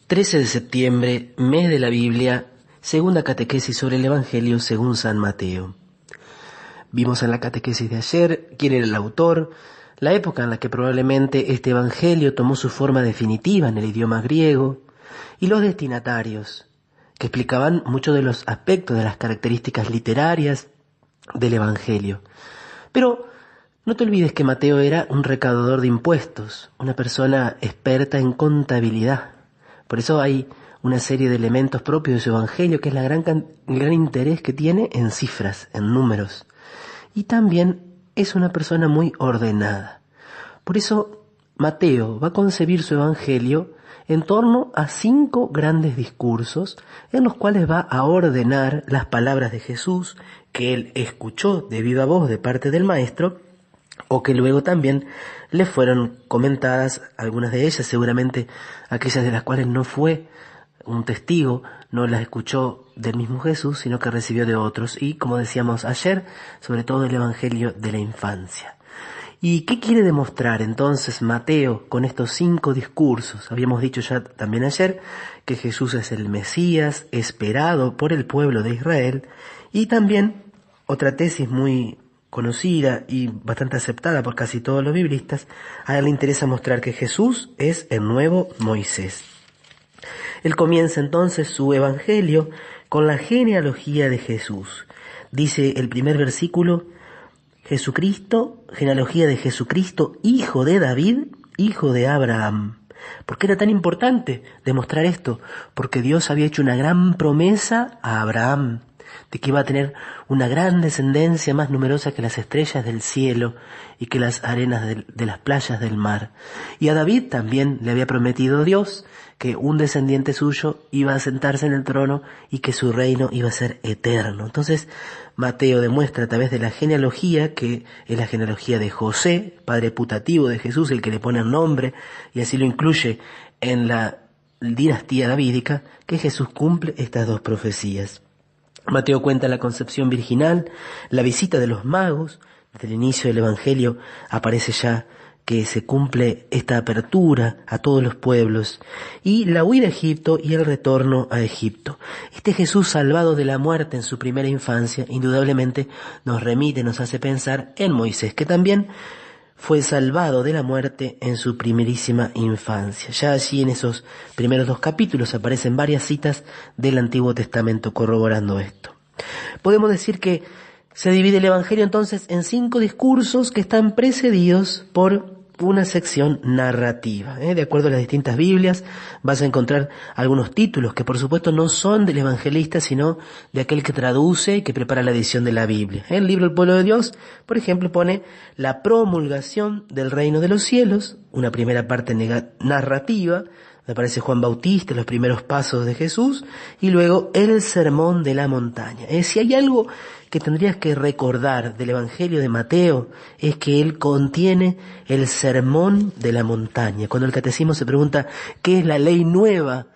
13 de septiembre, mes de la Biblia, segunda catequesis sobre el Evangelio según San Mateo. Vimos en la catequesis de ayer quién era el autor, la época en la que probablemente este Evangelio tomó su forma definitiva en el idioma griego, y los destinatarios, que explicaban muchos de los aspectos de las características literarias del Evangelio. Pero no te olvides que Mateo era un recaudador de impuestos, una persona experta en contabilidad. Por eso hay una serie de elementos propios de su evangelio, que es el gran interés que tiene en cifras, en números. Y también es una persona muy ordenada. Por eso Mateo va a concebir su evangelio en torno a 5 grandes discursos en los cuales va a ordenar las palabras de Jesús que él escuchó de viva voz de parte del Maestro, o que luego también le fueron comentadas, algunas de ellas, seguramente aquellas de las cuales no fue un testigo, no las escuchó del mismo Jesús, sino que recibió de otros, y como decíamos ayer, sobre todo el Evangelio de la infancia. ¿Y qué quiere demostrar entonces Mateo con estos 5 discursos? Habíamos dicho ya también ayer que Jesús es el Mesías esperado por el pueblo de Israel, y también otra tesis muy conocida y bastante aceptada por casi todos los biblistas, a él le interesa mostrar que Jesús es el nuevo Moisés. Él comienza entonces su evangelio con la genealogía de Jesús. Dice el primer versículo: genealogía de Jesucristo, hijo de David, hijo de Abraham. ¿Por qué era tan importante demostrar esto? Porque Dios había hecho una gran promesa a Abraham, de que iba a tener una gran descendencia más numerosa que las estrellas del cielo y que las arenas de las playas del mar. Y a David también le había prometido Dios que un descendiente suyo iba a sentarse en el trono y que su reino iba a ser eterno. Entonces Mateo demuestra a través de la genealogía, que es la genealogía de José, padre putativo de Jesús, el que le pone el nombre y así lo incluye en la dinastía davídica, que Jesús cumple estas 2 profecías. Mateo cuenta la concepción virginal, la visita de los magos. Desde el inicio del Evangelio aparece ya que se cumple esta apertura a todos los pueblos, y la huida a Egipto y el retorno a Egipto. Este Jesús salvado de la muerte en su primera infancia, indudablemente nos remite, nos hace pensar en Moisés, que también fue salvado de la muerte en su primerísima infancia. Ya allí en esos primeros 2 capítulos aparecen varias citas del Antiguo Testamento corroborando esto. Podemos decir que se divide el Evangelio entonces en 5 discursos que están precedidos por una sección narrativa. De acuerdo a las distintas Biblias vas a encontrar algunos títulos que por supuesto no son del evangelista, sino de aquel que traduce y que prepara la edición de la Biblia. El libro El Pueblo de Dios, por ejemplo, pone la promulgación del reino de los cielos, una primera parte narrativa, donde aparece Juan Bautista, los primeros pasos de Jesús, y luego el sermón de la montaña. Si hay algo que tendrías que recordar del Evangelio de Mateo, es que él contiene el sermón de la montaña. Cuando el catecismo se pregunta qué es la ley nueva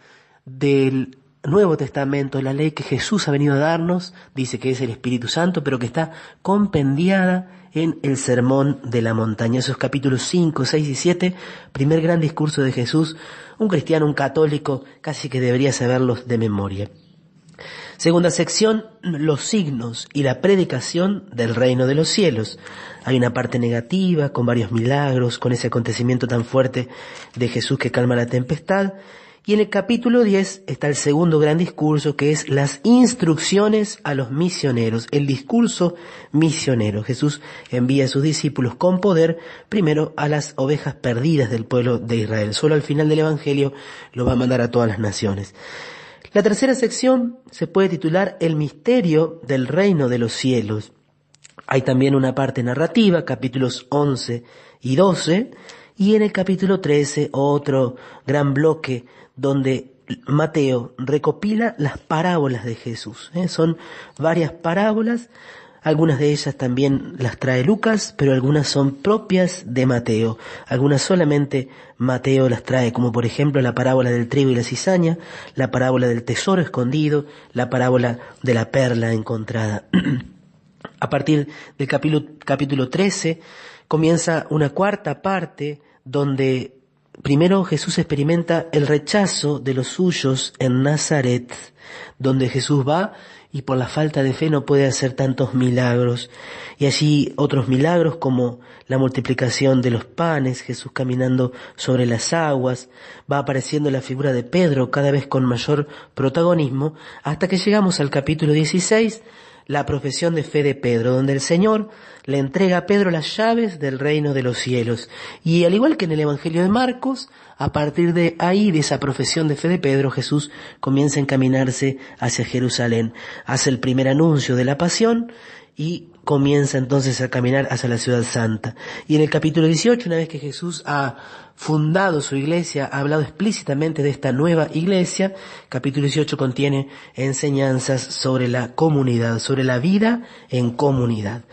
del Nuevo Testamento, la ley que Jesús ha venido a darnos, dice que es el Espíritu Santo, pero que está compendiada en el sermón de la montaña. Esos capítulos 5, 6 y 7, primer gran discurso de Jesús, un cristiano, un católico, casi que debería saberlos de memoria. Segunda sección, los signos y la predicación del reino de los cielos. Hay una parte negativa, con varios milagros, con ese acontecimiento tan fuerte de Jesús que calma la tempestad. Y en el capítulo 10 está el segundo gran discurso, que es las instrucciones a los misioneros, el discurso misionero. Jesús envía a sus discípulos con poder, primero a las ovejas perdidas del pueblo de Israel. Solo al final del Evangelio lo va a mandar a todas las naciones. La tercera sección se puede titular El misterio del reino de los cielos. Hay también una parte narrativa, capítulos 11 y 12, y en el capítulo 13 otro gran bloque donde Mateo recopila las parábolas de Jesús. Son varias parábolas, algunas de ellas también las trae Lucas, pero algunas son propias de Mateo. Algunas solamente Mateo las trae, como por ejemplo la parábola del trigo y la cizaña, la parábola del tesoro escondido, la parábola de la perla encontrada. A partir del capítulo 13 comienza una cuarta parte donde Primero Jesús experimenta el rechazo de los suyos en Nazaret, donde Jesús va y por la falta de fe no puede hacer tantos milagros. Y allí otros milagros como la multiplicación de los panes, Jesús caminando sobre las aguas, va apareciendo la figura de Pedro cada vez con mayor protagonismo, hasta que llegamos al capítulo 16, la profesión de fe de Pedro, donde el Señor le entrega a Pedro las llaves del reino de los cielos. Y al igual que en el Evangelio de Marcos, a partir de ahí, de esa profesión de fe de Pedro, Jesús comienza a encaminarse hacia Jerusalén. Hace el primer anuncio de la pasión y comienza entonces a caminar hacia la ciudad santa. Y en el capítulo 18, una vez que Jesús ha fundado su iglesia, ha hablado explícitamente de esta nueva iglesia, capítulo 18 contiene enseñanzas sobre la comunidad, sobre la vida en comunidad.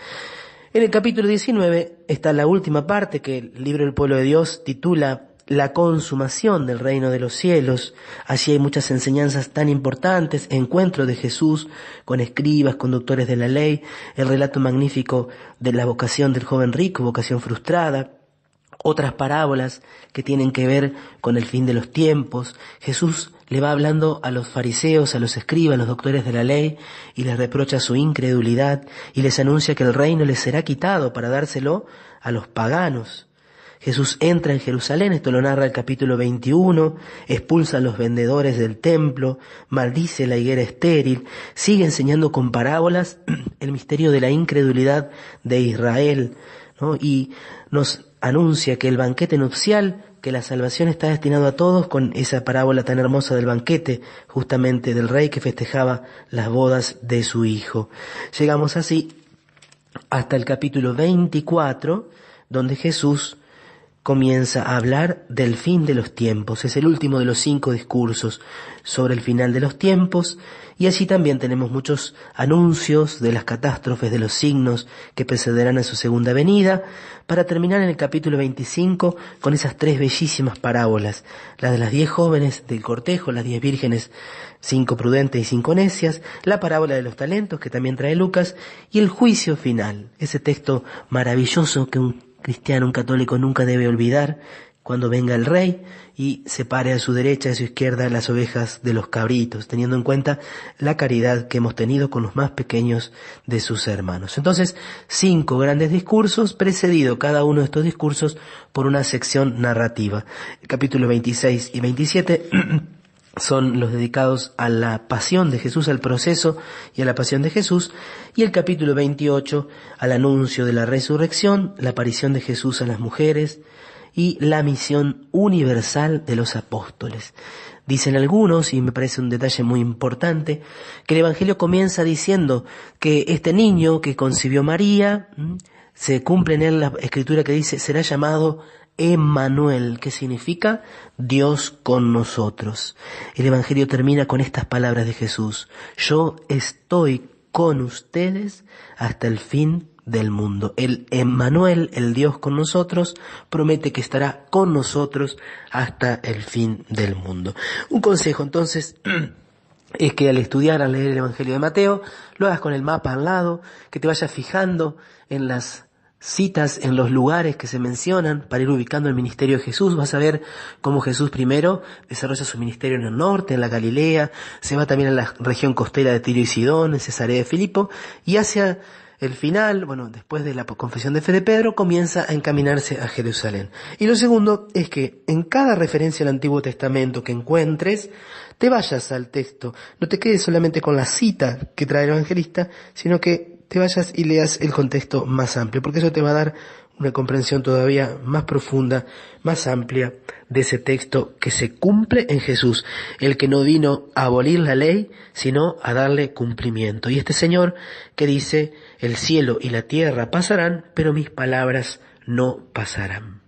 En el capítulo 19 está la última parte que el libro del pueblo de Dios titula la consumación del reino de los cielos. Allí hay muchas enseñanzas tan importantes, encuentro de Jesús con escribas, conductores de la ley, el relato magnífico de la vocación del joven rico, vocación frustrada, otras parábolas que tienen que ver con el fin de los tiempos. Jesús le va hablando a los fariseos, a los escribas, a los doctores de la ley, y les reprocha su incredulidad y les anuncia que el reino les será quitado para dárselo a los paganos. Jesús entra en Jerusalén, esto lo narra el capítulo 21, expulsa a los vendedores del templo, maldice la higuera estéril, sigue enseñando con parábolas el misterio de la incredulidad de Israel, ¿no? Y nos anuncia que el banquete nupcial, que la salvación está destinado a todos, con esa parábola tan hermosa del banquete, justamente del rey que festejaba las bodas de su hijo. Llegamos así hasta el capítulo 24, donde Jesús comienza a hablar del fin de los tiempos. Es el último de los 5 discursos sobre el final de los tiempos, y allí también tenemos muchos anuncios de las catástrofes, de los signos que precederán a su segunda venida, para terminar en el capítulo 25 con esas 3 bellísimas parábolas, la de las 10 jóvenes del cortejo, las 10 vírgenes, 5 prudentes y 5 necias, la parábola de los talentos que también trae Lucas, y el juicio final, ese texto maravilloso que un cristiano, un católico nunca debe olvidar, cuando venga el rey y separe a su derecha y a su izquierda las ovejas de los cabritos, teniendo en cuenta la caridad que hemos tenido con los más pequeños de sus hermanos. Entonces, 5 grandes discursos, precedido cada uno de estos discursos por una sección narrativa. El capítulo 26 y 27 son los dedicados a la pasión de Jesús, al proceso y a la pasión de Jesús, y el capítulo 28 al anuncio de la resurrección, la aparición de Jesús a las mujeres y la misión universal de los apóstoles. Dicen algunos, y me parece un detalle muy importante, que el Evangelio comienza diciendo que este niño que concibió María, se cumple en él la escritura que dice, será llamado Emmanuel, que significa Dios con nosotros. El Evangelio termina con estas palabras de Jesús: yo estoy con ustedes hasta el fin del mundo. El Emmanuel, el Dios con nosotros, promete que estará con nosotros hasta el fin del mundo. Un consejo entonces es que al estudiar, al leer el Evangelio de Mateo, lo hagas con el mapa al lado, que te vayas fijando en las citas, en los lugares que se mencionan para ir ubicando el ministerio de Jesús. Vas a ver cómo Jesús primero desarrolla su ministerio en el norte, en la Galilea, se va también a la región costera de Tiro y Sidón, en Cesarea de Filipo, y hacia el final, después de la confesión de fe de Pedro, comienza a encaminarse a Jerusalén. Y lo segundo es que en cada referencia al Antiguo Testamento que encuentres, te vayas al texto, no te quedes solamente con la cita que trae el evangelista, sino que te vayas y leas el contexto más amplio, porque eso te va a dar una comprensión todavía más profunda, más amplia de ese texto que se cumple en Jesús, el que no vino a abolir la ley, sino a darle cumplimiento. Y este Señor que dice, el cielo y la tierra pasarán, pero mis palabras no pasarán.